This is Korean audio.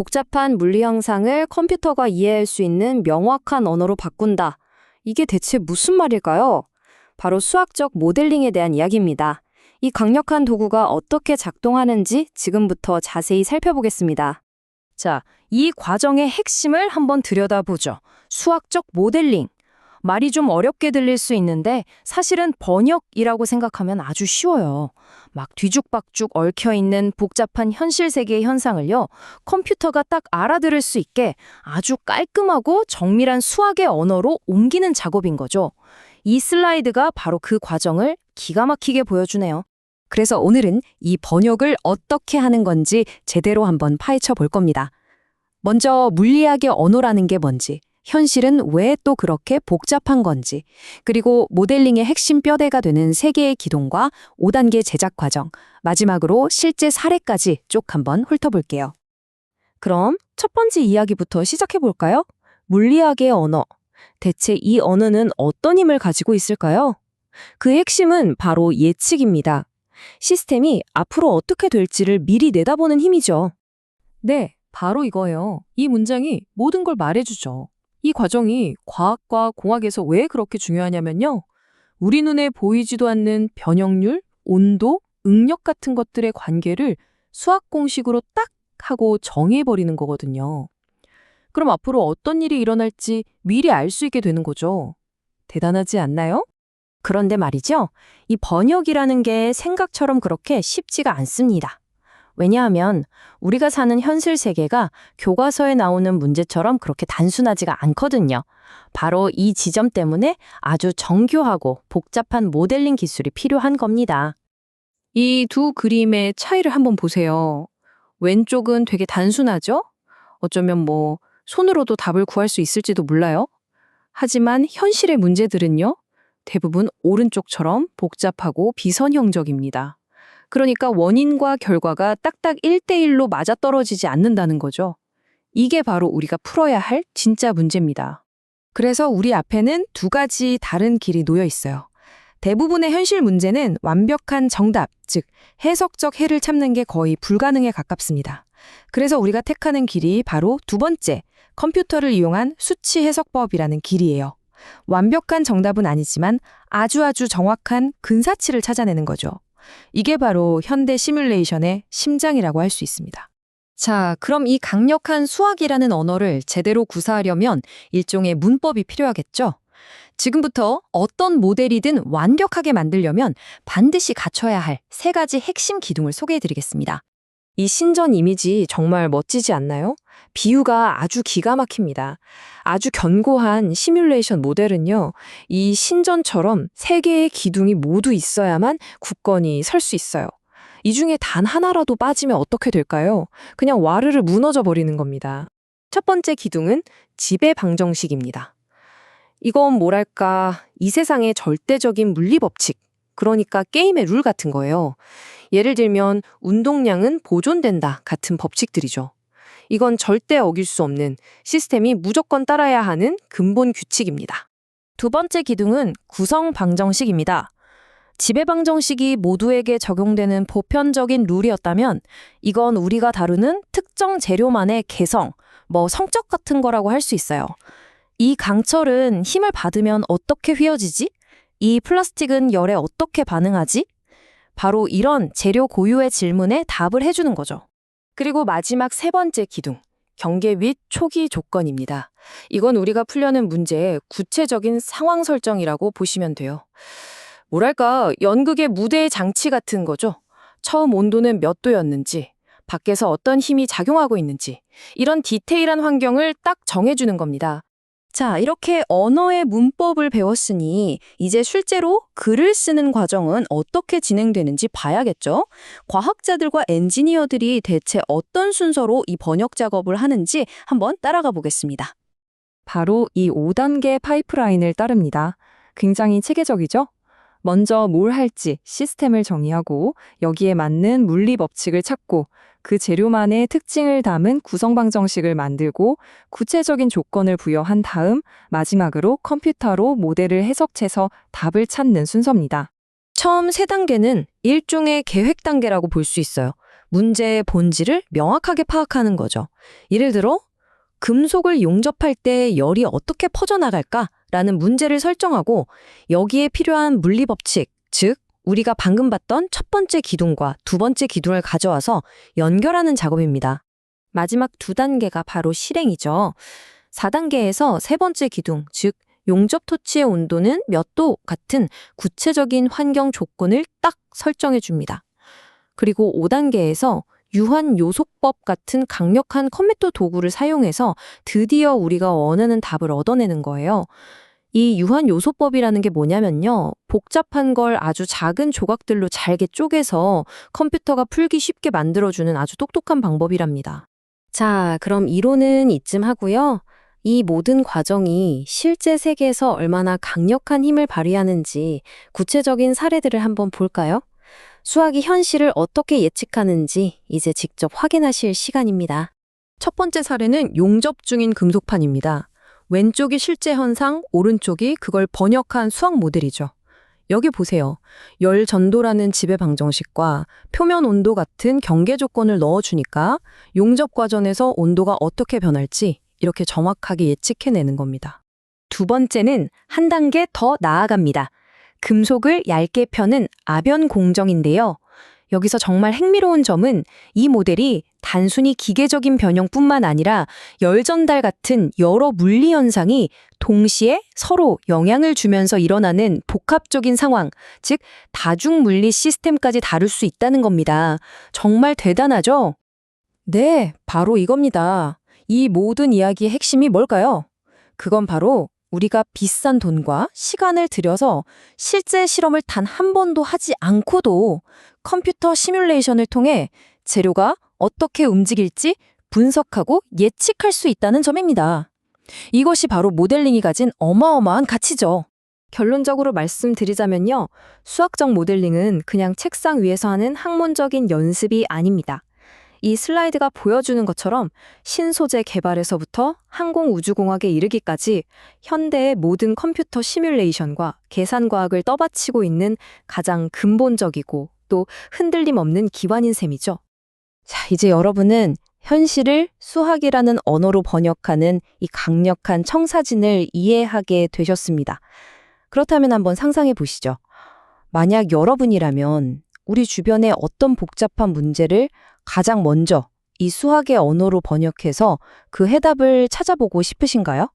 복잡한 물리 형상을 컴퓨터가 이해할 수 있는 명확한 언어로 바꾼다. 이게 대체 무슨 말일까요? 바로 수학적 모델링에 대한 이야기입니다. 이 강력한 도구가 어떻게 작동하는지 지금부터 자세히 살펴보겠습니다. 자, 이 과정의 핵심을 한번 들여다보죠. 수학적 모델링. 말이 좀 어렵게 들릴 수 있는데 사실은 번역이라고 생각하면 아주 쉬워요. 막 뒤죽박죽 얽혀있는 복잡한 현실 세계의 현상을요, 컴퓨터가 딱 알아들을 수 있게 아주 깔끔하고 정밀한 수학의 언어로 옮기는 작업인 거죠. 이 슬라이드가 바로 그 과정을 기가 막히게 보여주네요. 그래서 오늘은 이 번역을 어떻게 하는 건지 제대로 한번 파헤쳐 볼 겁니다. 먼저 물리학의 언어라는 게 뭔지, 현실은 왜 또 그렇게 복잡한 건지, 그리고 모델링의 핵심 뼈대가 되는 세 개의 기둥과 5단계 제작 과정, 마지막으로 실제 사례까지 쭉 한번 훑어볼게요. 그럼 첫 번째 이야기부터 시작해 볼까요? 물리학의 언어. 대체 이 언어는 어떤 힘을 가지고 있을까요? 그 핵심은 바로 예측입니다. 시스템이 앞으로 어떻게 될지를 미리 내다보는 힘이죠. 네, 바로 이거예요. 이 문장이 모든 걸 말해주죠. 이 과정이 과학과 공학에서 왜 그렇게 중요하냐면요. 우리 눈에 보이지도 않는 변형률, 온도, 응력 같은 것들의 관계를 수학 공식으로 딱 하고 정의해버리는 거거든요. 그럼 앞으로 어떤 일이 일어날지 미리 알 수 있게 되는 거죠. 대단하지 않나요? 그런데 말이죠. 이 번역이라는 게 생각처럼 그렇게 쉽지가 않습니다. 왜냐하면 우리가 사는 현실 세계가 교과서에 나오는 문제처럼 그렇게 단순하지가 않거든요. 바로 이 지점 때문에 아주 정교하고 복잡한 모델링 기술이 필요한 겁니다. 이 두 그림의 차이를 한번 보세요. 왼쪽은 되게 단순하죠? 어쩌면 손으로도 답을 구할 수 있을지도 몰라요. 하지만 현실의 문제들은요, 대부분 오른쪽처럼 복잡하고 비선형적입니다. 그러니까 원인과 결과가 딱딱 1대1로 맞아떨어지지 않는다는 거죠. 이게 바로 우리가 풀어야 할 진짜 문제입니다. 그래서 우리 앞에는 두 가지 다른 길이 놓여 있어요. 대부분의 현실 문제는 완벽한 정답, 즉 해석적 해를 찾는 게 거의 불가능에 가깝습니다. 그래서 우리가 택하는 길이 바로 두 번째, 컴퓨터를 이용한 수치 해석법이라는 길이에요. 완벽한 정답은 아니지만 아주 정확한 근사치를 찾아내는 거죠. 이게 바로 현대 시뮬레이션의 심장이라고 할 수 있습니다. 자, 그럼 이 강력한 수학이라는 언어를 제대로 구사하려면 일종의 문법이 필요하겠죠? 지금부터 어떤 모델이든 완벽하게 만들려면 반드시 갖춰야 할 세 가지 핵심 기둥을 소개해드리겠습니다. 이 신전 이미지 정말 멋지지 않나요? 비유가 아주 기가 막힙니다. 아주 견고한 시뮬레이션 모델은요, 이 신전처럼 세 개의 기둥이 모두 있어야만 굳건히 설 수 있어요. 이 중에 단 하나라도 빠지면 어떻게 될까요? 그냥 와르르 무너져 버리는 겁니다. 첫 번째 기둥은 지배 방정식입니다. 이건 뭐랄까, 이 세상의 절대적인 물리 법칙, 그러니까 게임의 룰 같은 거예요. 예를 들면 운동량은 보존된다 같은 법칙들이죠. 이건 절대 어길 수 없는, 시스템이 무조건 따라야 하는 근본 규칙입니다. 두 번째 기둥은 구성 방정식입니다. 지배 방정식이 모두에게 적용되는 보편적인 룰이었다면 이건 우리가 다루는 특정 재료만의 개성, 성적 같은 거라고 할 수 있어요. 이 강철은 힘을 받으면 어떻게 휘어지지? 이 플라스틱은 열에 어떻게 반응하지? 바로 이런 재료 고유의 질문에 답을 해주는 거죠. 그리고 마지막 세 번째 기둥, 경계 및 초기 조건입니다. 이건 우리가 풀려는 문제의 구체적인 상황 설정이라고 보시면 돼요. 뭐랄까, 연극의 무대의 장치 같은 거죠. 처음 온도는 몇 도였는지, 밖에서 어떤 힘이 작용하고 있는지, 이런 디테일한 환경을 딱 정해주는 겁니다. 자, 이렇게 언어의 문법을 배웠으니 이제 실제로 글을 쓰는 과정은 어떻게 진행되는지 봐야겠죠? 과학자들과 엔지니어들이 대체 어떤 순서로 이 번역 작업을 하는지 한번 따라가 보겠습니다. 바로 이 5단계 파이프라인을 따릅니다. 굉장히 체계적이죠? 먼저 뭘 할지 시스템을 정의하고 여기에 맞는 물리 법칙을 찾고 그 재료만의 특징을 담은 구성 방정식을 만들고 구체적인 조건을 부여한 다음 마지막으로 컴퓨터로 모델을 해석해서 답을 찾는 순서입니다. 처음 세 단계는 일종의 계획 단계라고 볼 수 있어요. 문제의 본질을 명확하게 파악하는 거죠. 예를 들어 금속을 용접할 때 열이 어떻게 퍼져나갈까라는 문제를 설정하고 여기에 필요한 물리법칙, 즉 우리가 방금 봤던 첫 번째 기둥과 두 번째 기둥을 가져와서 연결하는 작업입니다. 마지막 두 단계가 바로 실행이죠. 4단계에서 세 번째 기둥, 즉 용접 토치의 온도는 몇 도 같은 구체적인 환경 조건을 딱 설정해 줍니다. 그리고 5단계에서 유한 요속법 같은 강력한 컴퓨터 도구를 사용해서 드디어 우리가 원하는 답을 얻어내는 거예요. 이 유한 요소법이라는 게 뭐냐면요. 복잡한 걸 아주 작은 조각들로 잘게 쪼개서 컴퓨터가 풀기 쉽게 만들어주는 아주 똑똑한 방법이랍니다. 자, 그럼 이론은 이쯤 하고요. 이 모든 과정이 실제 세계에서 얼마나 강력한 힘을 발휘하는지 구체적인 사례들을 한번 볼까요? 수학이 현실을 어떻게 예측하는지 이제 직접 확인하실 시간입니다. 첫 번째 사례는 용접 중인 금속판입니다. 왼쪽이 실제 현상, 오른쪽이 그걸 번역한 수학 모델이죠. 여기 보세요. 열 전도라는 지배 방정식과 표면 온도 같은 경계 조건을 넣어주니까 용접 과정에서 온도가 어떻게 변할지 이렇게 정확하게 예측해내는 겁니다. 두 번째는 한 단계 더 나아갑니다. 금속을 얇게 펴는 아변 공정인데요. 여기서 정말 흥미로운 점은 이 모델이 단순히 기계적인 변형뿐만 아니라 열 전달 같은 여러 물리 현상이 동시에 서로 영향을 주면서 일어나는 복합적인 상황, 즉 다중 물리 시스템까지 다룰 수 있다는 겁니다. 정말 대단하죠? 네, 바로 이겁니다. 이 모든 이야기의 핵심이 뭘까요? 그건 바로 우리가 비싼 돈과 시간을 들여서 실제 실험을 단 한 번도 하지 않고도 컴퓨터 시뮬레이션을 통해 재료가 어떻게 움직일지 분석하고 예측할 수 있다는 점입니다. 이것이 바로 모델링이 가진 어마어마한 가치죠. 결론적으로 말씀드리자면요. 수학적 모델링은 그냥 책상 위에서 하는 학문적인 연습이 아닙니다. 이 슬라이드가 보여주는 것처럼 신소재 개발에서부터 항공우주공학에 이르기까지 현대의 모든 컴퓨터 시뮬레이션과 계산과학을 떠받치고 있는 가장 근본적이고 또 흔들림 없는 기반인 셈이죠. 자, 이제 여러분은 현실을 수학이라는 언어로 번역하는 이 강력한 청사진을 이해하게 되셨습니다. 그렇다면 한번 상상해 보시죠. 만약 여러분이라면 우리 주변의 어떤 복잡한 문제를 가장 먼저 이 수학의 언어로 번역해서 그 해답을 찾아보고 싶으신가요?